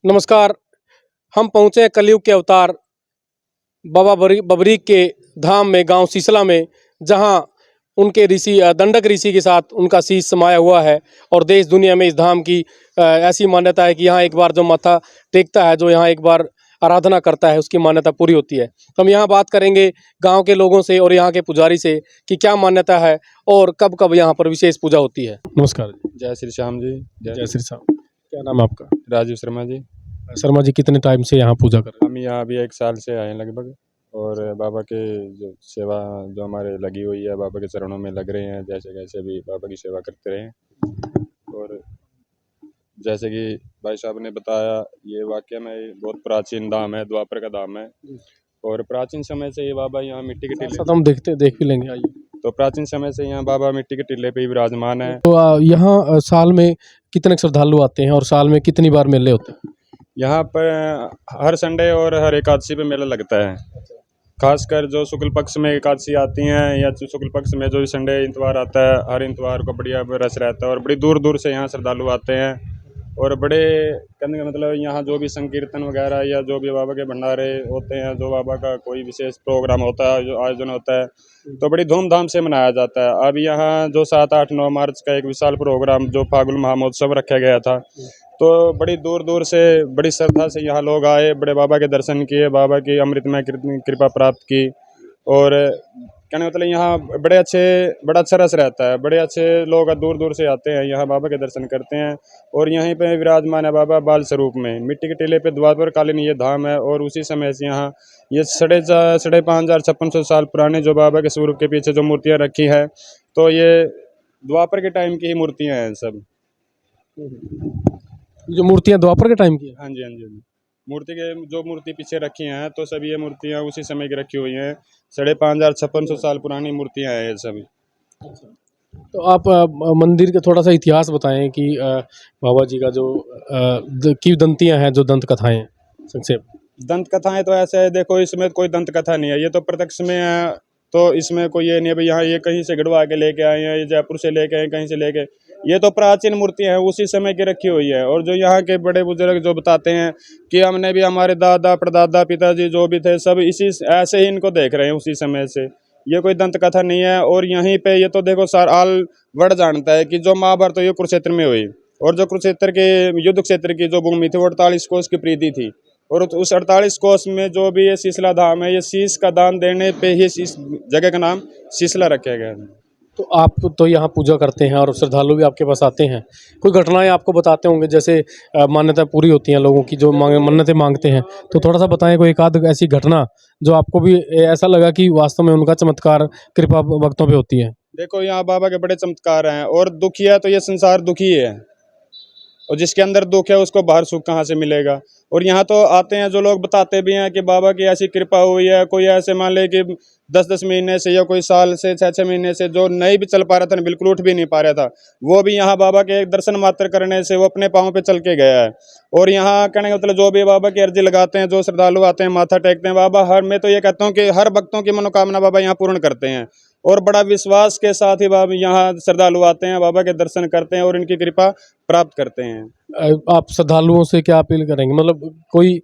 नमस्कार। हम पहुंचे हैं कलयुग के अवतार बाबा बबरीक के धाम में, गांव सीसला में, जहां उनके ऋषि दंडक ऋषि के साथ उनका शीश समाया हुआ है। और देश दुनिया में इस धाम की ऐसी मान्यता है कि यहाँ एक बार जो माथा टेकता है, जो यहाँ एक बार आराधना करता है, उसकी मान्यता पूरी होती है। तो हम यहाँ बात करेंगे गांव के लोगों से और यहाँ के पुजारी से कि क्या मान्यता है और कब कब यहाँ पर विशेष पूजा होती है। नमस्कार जी। जय श्री श्याम जी। जय श्री श्याम। क्या नाम है आपका? राजीव शर्मा जी। शर्मा जी, कितने टाइम से यहाँ पूजा कर रहे हम यहाँ अभी 1 साल से आए हैं लगभग, और बाबा के जो सेवा जो हमारे लगी हुई है, बाबा के चरणों में लग रहे हैं, जैसे कैसे भी बाबा की सेवा करते रहें। और जैसे कि भाई साहब ने बताया, ये वाकई में बहुत प्राचीन धाम है, द्वापर का धाम है। और प्राचीन समय से ये बाबा यहाँ मिट्टी के टीले, हम देख भी लेंगे, आइए। तो प्राचीन समय से यहाँ बाबा मिट्टी के टीले पे ही विराजमान है। तो यहाँ साल में कितने श्रद्धालु आते हैं और साल में कितनी बार मेले होते हैं? यहाँ पर हर संडे और हर एकादशी पे मेला लगता है। खासकर जो शुक्ल पक्ष में एकादशी आती हैं या जो शुक्ल पक्ष में जो संडे इतवार आता है, हर इतवार को बढ़िया रस रहता है और बड़ी दूर दूर से यहाँ श्रद्धालु आते हैं। और बड़े कहने का मतलब यहाँ जो भी संकीर्तन वगैरह या जो भी बाबा के भंडारे होते हैं, जो बाबा का कोई विशेष प्रोग्राम होता है, जो आयोजन होता है, तो बड़ी धूमधाम से मनाया जाता है। अब यहाँ जो 7, 8, 9 मार्च का एक विशाल प्रोग्राम जो फागुन महामहोत्सव रखा गया था, तो बड़ी दूर दूर से बड़ी श्रद्धा से यहाँ लोग आए, बड़े बाबा के दर्शन किए, बाबा की अमृतमय कृपा प्राप्त की। और कहने मतलब यहाँ बड़ा अच्छा रस रहता है, बड़े अच्छे लोग दूर दूर से आते हैं, यहाँ बाबा के दर्शन करते हैं। और यहीं पे विराजमान है बाबा बाल स्वरूप में, मिट्टी के टीले पे द्वापर कालीन ये धाम है। और उसी समय से यहाँ ये 5,500 साल पुराने जो बाबा के स्वरूप के पीछे जो मूर्तियाँ रखी है, तो ये द्वापर के टाइम की ही मूर्तियाँ हैं सब। जो मूर्तियाँ द्वापर के टाइम की है? हाँ जी, हाँ जी, हाँ जी। जो मूर्ति पीछे रखी हैं, तो सभी ये मूर्तियाँ उसी समय की रखी हुई हैं। 5,500 साल पुरानी मूर्तियाँ हैं ये सभी। तो आप मंदिर का थोड़ा सा इतिहास बताएं कि बाबा जी का जो किंवदंतियाँ हैं, जो दंत कथाएं हैं, संक्षेप। दंत कथाएं तो ऐसे है, देखो इसमें कोई दंत कथा नहीं है, ये तो प्रत्यक्ष में है। तो इसमें कोई ये नहीं है भाई यहाँ ये कहीं से गढ़वा के लेके आए हैं, ये जयपुर से लेके आए, कहीं से लेके, ये तो प्राचीन मूर्तियां हैं, उसी समय की रखी हुई है। और जो यहाँ के बड़े बुजुर्ग जो बताते हैं कि हमने भी, हमारे दादा परदादा पिताजी जो भी थे, सब इसी ऐसे ही इनको देख रहे हैं उसी समय से। ये कोई दंत कथा नहीं है। और यहीं पे ये तो देखो सार आल वर्ड जानता है कि जो महाभारत तो ये कुरुक्षेत्र में हुई, और जो कुरुक्षेत्र के युद्ध क्षेत्र की जो भूमि थी वो 48 कोस की प्रीति थी। और उस 48 कोस में जो भी ये शीसला धाम है, ये शीश का दान देने पे ही इस जगह का नाम शीसला रखा गया है। तो आप तो यहाँ पूजा करते हैं और श्रद्धालु भी आपके पास आते हैं, कोई घटनाएं आपको बताते होंगे, जैसे मान्यता पूरी होती हैं लोगों की जो मन्नतें मांगते हैं, तो थोड़ा सा बताएं कोई एक आध ऐसी घटना जो आपको भी ऐसा लगा कि वास्तव में उनका चमत्कार कृपा भक्तों पे होती है। देखो यहाँ बाबा के बड़े चमत्कार हैं, और दुखी है तो ये संसार दुखी है, और जिसके अंदर दुख है उसको बाहर सुख कहाँ से मिलेगा। और यहाँ तो आते हैं जो लोग बताते भी हैं कि बाबा की ऐसी कृपा हुई है, कोई ऐसे मान ले कि 10-10 महीने से या कोई साल से 6-6 महीने से जो नहीं भी चल पा रहा था, बिल्कुल उठ भी नहीं पा रहा था, वो भी यहाँ बाबा के दर्शन मात्र करने से वो अपने पाँव पे चल के गया है। और यहाँ कहने का मतलब जो भी बाबा की अर्जी लगाते हैं, जो श्रद्धालु आते हैं, माथा टेकते हैं, बाबा मैं तो ये कहता हूँ कि हर भक्तों की मनोकामना बाबा यहाँ पूर्ण करते हैं। और बड़ा विश्वास के साथ ही बाबा यहाँ श्रद्धालु आते हैं, बाबा के दर्शन करते हैं और इनकी कृपा प्राप्त करते हैं। आप श्रद्धालुओं से क्या अपील करेंगे, मतलब कोई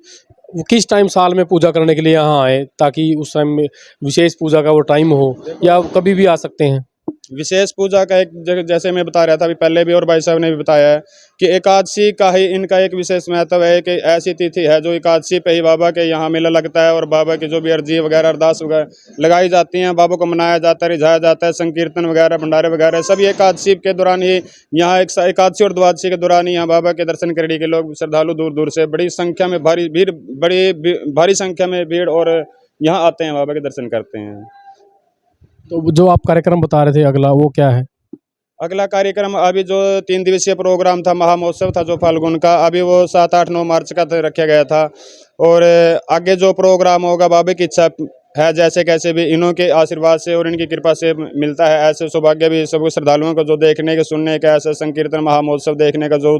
किस टाइम साल में पूजा करने के लिए यहाँ आए, ताकि उस टाइम में विशेष पूजा का वो टाइम हो, या कभी भी आ सकते हैं? विशेष पूजा का एक जगह जैसे मैं बता रहा था अभी पहले भी, और भाई साहब ने भी बताया है कि एकादशी का ही इनका एक विशेष महत्व है कि ऐसी तिथि है जो एकादशी पे ही बाबा के यहाँ मेला लगता है, और बाबा की जो भी अर्जी वगैरह अरदास वगैरह लगाई जाती हैं, बाबा को मनाया जाता है, रिझाया जाता है, संकीर्तन वगैरह भंडारे वगैरह सभी एकादशी के दौरान ही यहाँ, एकादशी और द्वादशी के दौरान ही यहाँ बाबा के दर्शन करने के लोग श्रद्धालु दूर दूर से बड़ी संख्या में भारी संख्या में भीड़ और यहाँ आते हैं, बाबा के दर्शन करते हैं। तो जो आप कार्यक्रम बता रहे थे अगला, वो क्या है? अगला कार्यक्रम अभी जो 3 दिवसीय प्रोग्राम था, महामहोत्सव था जो फाल्गुन का, अभी वो 7, 8, 9 मार्च का रखा गया था। और आगे जो प्रोग्राम होगा बाबा की इच्छा है, जैसे कैसे भी इन्हों के आशीर्वाद से और इनकी कृपा से मिलता है, ऐसे सौभाग्य भी सब श्रद्धालुओं को जो देखने के सुनने का, ऐसा संकीर्तन महामहोत्सव देखने का जो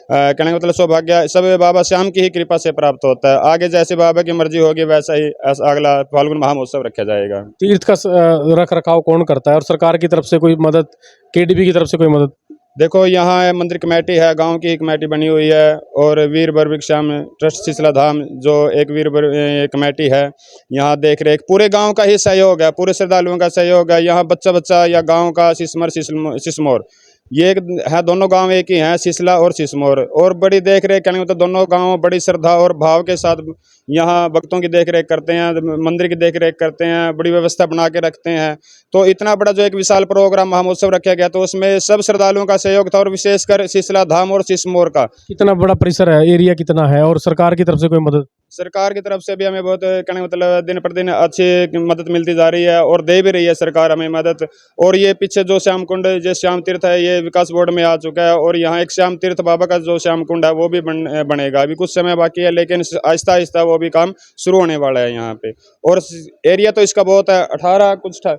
कहने का मतलब सौभाग्य सब बाबा श्याम की ही कृपा से प्राप्त होता है। आगे जैसे बाबा की मर्जी होगी वैसा ही अगला फाल्गुन महामहोत्सव रखा जाएगा। तीर्थ का रख रखाव कौन करता है, और सरकार की तरफ से कोई मदद, केडीबी की तरफ से कोई मदद? देखो यहाँ मंदिर कमेटी है, गांव की कमेटी बनी हुई है, और वीर बरभिक्षाम ट्रस्ट सिसला धाम जो एक कमेटी है, यहाँ देख रेख पूरे गांव का ही सहयोग है, पूरे श्रद्धालुओं का सहयोग है। यहाँ बच्चा बच्चा या गांव का सिसमोर ये है, दोनों गांव एक ही हैं, सिसला और सिसमोर। और बड़ी देख रेख करने में तो दोनों गांव बड़ी श्रद्धा और भाव के साथ यहाँ भक्तों की देख रेख करते हैं, मंदिर की देख रेख करते हैं, बड़ी व्यवस्था बना के रखते हैं। तो इतना बड़ा जो एक विशाल प्रोग्राम महोत्सव रखा गया, तो उसमें सब श्रद्धालुओं का सहयोग था, और विशेषकर सिसला धाम और सिसमोर का। कितना बड़ा परिसर है, एरिया कितना है, और सरकार की तरफ से कोई मदद? सरकार की तरफ से भी हमें बहुत कहने मतलब दिन प्रतिदिन अच्छी मदद मिलती जा रही है, और दे भी रही है सरकार हमें मदद। और ये पीछे जो श्याम कुंड, जो श्याम तीर्थ है, ये विकास बोर्ड में आ चुका है, और यहाँ एक श्याम तीर्थ बाबा का जो श्याम कुंड है वो भी बनेगा। अभी कुछ समय बाकी है, लेकिन आहिस्ता आहिस्ता वो भी काम शुरू होने वाला है यहाँ पे। और एरिया तो इसका बहुत है,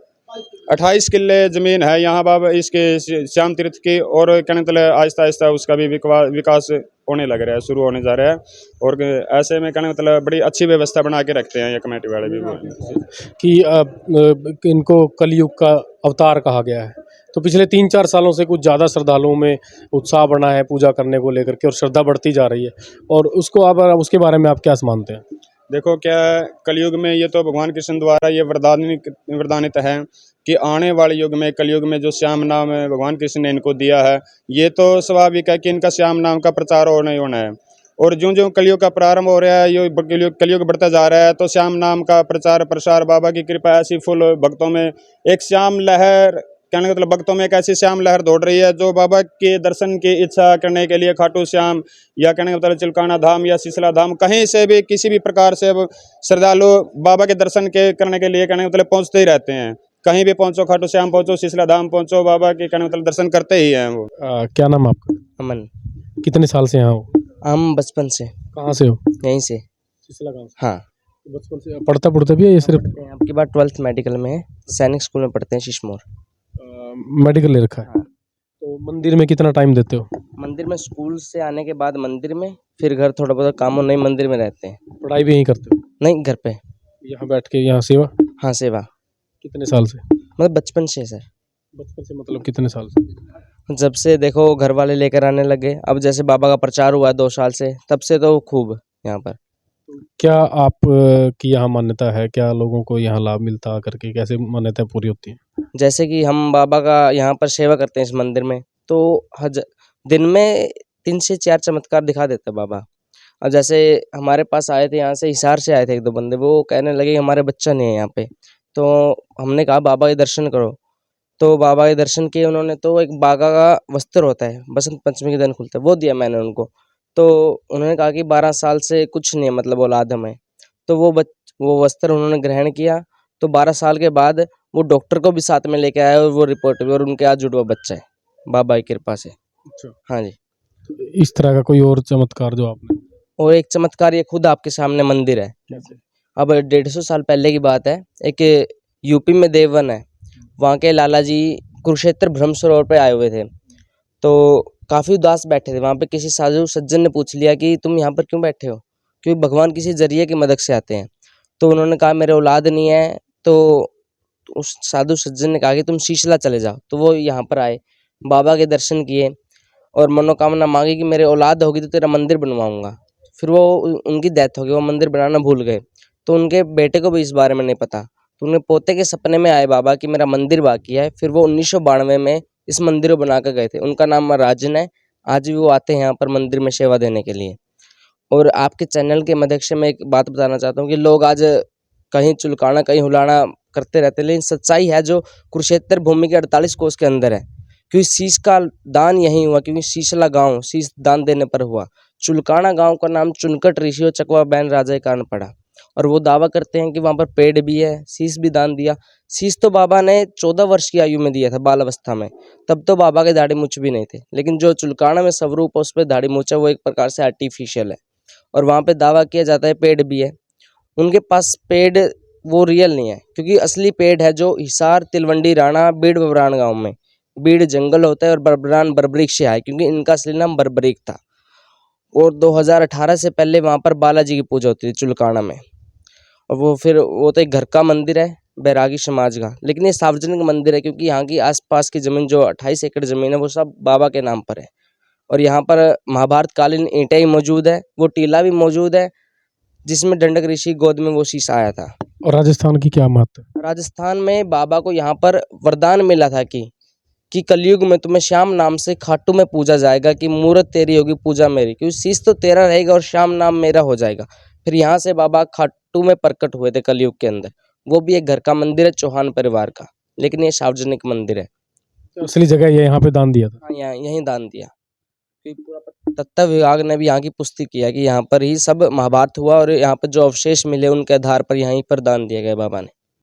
28 किले जमीन है यहाँ बाबा इसके श्याम तीर्थ की, और कहने मतलब आहिस्ता आहिस्ता उसका भी विकास होने लग रहा है, शुरू होने जा रहा है। और ऐसे में कहने मतलब बड़ी अच्छी व्यवस्था बना के रखते हैं ये कमेटी वाले भी। कि इनको कलयुग का अवतार कहा गया है, तो पिछले 3-4 सालों से कुछ ज़्यादा श्रद्धालुओं में उत्साह बढ़ा है पूजा करने को लेकर के, और श्रद्धा बढ़ती जा रही है, और उसको आप उसके बारे में आप क्या मानते हैं? देखो क्या कलयुग में ये तो भगवान कृष्ण द्वारा ये वरदानित है कि आने वाले युग में, कलयुग में जो श्याम नाम है भगवान कृष्ण ने इनको दिया है, ये तो स्वाभाविक है कि इनका श्याम नाम का प्रचार होना ही होना है। और ज्यों ज्यों कलयुग का प्रारंभ हो रहा है, ये कलयुग बढ़ता जा रहा है, तो श्याम नाम का प्रचार प्रसार, बाबा की कृपा ऐसी फुल भक्तों में एक श्याम लहर, कहने का मतलब भक्तों में एक ऐसी श्याम लहर दौड़ रही है, जो बाबा के दर्शन की इच्छा करने के लिए खाटू श्याम या कहने का मतलब चिल्काना धाम या सिसला धाम, कहीं से भी किसी भी प्रकार से श्रद्धालु बाबा के दर्शन करने के लिए कहने का मतलब पहुंचते ही रहते हैं। कहीं भी पहुंचो, खाटू श्याम पहुंचो, सिसला धाम पहुंचो, बाबा के कहने मतलब दर्शन करते ही हैं वो। क्या नाम है आपका? अमन। कितने साल से यहाँ हो? हम बचपन से। कहाँ से हो? यहीं से। सिसला गाँव से? हाँ। बचपन से पढ़ते भी है ये सिर्फ? आपकी बात 12th मेडिकल में है, सैनिक स्कूल में पढ़ते हैं सिसमोर। मेडिकल ले रखा है। हाँ। तो मंदिर में कितना टाइम देते हो? मंदिर में स्कूल से आने के बाद मंदिर में, फिर घर थोड़ा बहुत काम नहीं, मंदिर में रहते हैं। पढ़ाई भी यहीं करते हो? नहीं, घर पे। यहाँ बैठ के यहाँ सेवा? हाँ, सेवा। कितने साल से? मतलब बचपन से सर। बचपन से मतलब कितने साल से? जब से देखो घर वाले लेकर आने लगे, अब जैसे बाबा का प्रचार हुआ 2 साल से, तब से तो खूब यहाँ पर। क्या आप की यहाँ मान्यता है, क्या लोगों को यहाँ लाभ मिलता करके, कैसे मान्यता पूरी होती है? जैसे कि हम बाबा का यहाँ पर सेवा करते हैं इस मंदिर में, तो दिन में 3 से 4 चमत्कार दिखा देता है बाबा। अब जैसे हमारे पास आए थे, यहाँ से हिसार से आए थे 1-2 बंदे, वो कहने लगे हमारे बच्चा नहीं है यहाँ पे, तो हमने कहा बाबा के दर्शन करो। तो बाबा के दर्शन किए उन्होंने, तो एक बागा का वस्त्र होता है, बसंत पंचमी के दिन खुलता है, वो दिया मैंने उनको। तो उन्होंने कहा कि 12 साल से कुछ नहीं है, मतलब औलाद हमें। तो वो वस्त्र उन्होंने ग्रहण किया, तो 12 साल के बाद वो डॉक्टर को भी साथ में लेके आए, और वो रिपोर्ट भी, और उनके आज जुड़वा बच्चा है बाबा की कृपा से। अच्छा। हाँ जी। इस तरह का कोई और चमत्कार जो आपने? और एक चमत्कार, ये खुद आपके सामने मंदिर है। अब 150 साल पहले की बात है, एक यूपी में देववन है, वहाँ के लाला जी कुरुक्षेत्र ब्रह्म सरोवर पे आए हुए थे, तो काफ़ी उदास बैठे थे। वहाँ पे किसी साधु सज्जन ने पूछ लिया कि तुम यहाँ पर क्यों बैठे हो, क्योंकि भगवान किसी जरिए की मदद से आते हैं। तो उन्होंने कहा मेरे औलाद नहीं है, तो उस साधु सज्जन ने कहा कि तुम शीशला चले जाओ। तो वो यहाँ पर आए, बाबा के दर्शन किए, और मनोकामना मांगी कि मेरे औलाद होगी तो तेरा मंदिर बनवाऊंगा। फिर वो उनकी डेथ हो गई, वो मंदिर बनाना भूल गए। तो उनके बेटे को भी इस बारे में नहीं पता, तो उनके पोते के सपने में आए बाबा कि मेरा मंदिर बाकी है। फिर वो 1992 में इस मंदिर को बना कर गए थे। उनका नाम राजन है, आज भी वो आते हैं यहाँ पर मंदिर में सेवा देने के लिए। और आपके चैनल के मदद से मैं एक बात बताना चाहता हूँ कि लोग आज कहीं चुलकाना कहीं हुलाना करते रहते हैं, लेकिन सच्चाई है जो कुरुक्षेत्र भूमि के 48 कोस के अंदर है, क्योंकि शीश का दान यहीं हुआ, क्योंकि शीशला गांव शीश दान देने पर हुआ। चुलकाना गांव का नाम चुनकट ऋषि और चकवा बैन राजा के कारण पड़ा, और वो दावा करते हैं कि वहाँ पर पेड़ भी है, शीश भी दान दिया। शीश तो बाबा ने 14 वर्ष की आयु में दिया था, बाल अवस्था में, तब तो बाबा के दाढ़ी मूछ भी नहीं थे। लेकिन जो चुलकाना में स्वरूप है उस पर दाढ़ी मूछ है, वो एक प्रकार से आर्टिफिशियल है, और वहाँ पे दावा किया जाता है पेड़ भी है। उनके पास पेड़ वो रियल नहीं है, क्योंकि असली पेड़ है जो हिसार तिलवंडी राणा बीड़ बबरान गाँव में, बीड़ जंगल होता है और बरबरान बरबरीक से है, क्योंकि इनका असली नाम बरबरीक था। और 2018 से पहले वहाँ पर बालाजी की पूजा होती थी चुलकाना में। और वो फिर वो तो एक घर का मंदिर है, बैरागी समाज का, लेकिन ये सार्वजनिक मंदिर है क्योंकि यहाँ की आसपास की ज़मीन जो 28 एकड़ ज़मीन है वो सब बाबा के नाम पर है। और यहाँ पर महाभारत कालीन ईंटें ही मौजूद है, वो टीला भी मौजूद है जिसमें दंडक ऋषि गोद में वो शीश आया था। और राजस्थान की क्या महत्व है? राजस्थान में बाबा को यहाँ पर वरदान मिला था कि कलयुग में तुम्हें श्याम नाम से खाटू में पूजा जाएगा, कि मूरत तेरी होगी पूजा मेरी, क्योंकि शीश तो तेरा रहेगा और श्याम नाम मेरा हो जाएगा। फिर यहाँ से बाबा खाटू में प्रकट हुए थे कलयुग के अंदर। वो भी एक घर का मंदिर है चौहान परिवार का, लेकिन ये सार्वजनिक मंदिर है। असली जगह ये यहाँ पे दान दिया था। हाँ, यहाँ यहीं दान दिया। क्योंकि पुरातत्व विभाग ने भी यहाँ की पुष्टि किया कि यहाँ पर ही सब महाभारत हुआ और यहाँ पर जो अवशेष मिले उनके आधार पर यहीं पर दान दिया गया बाबा ने।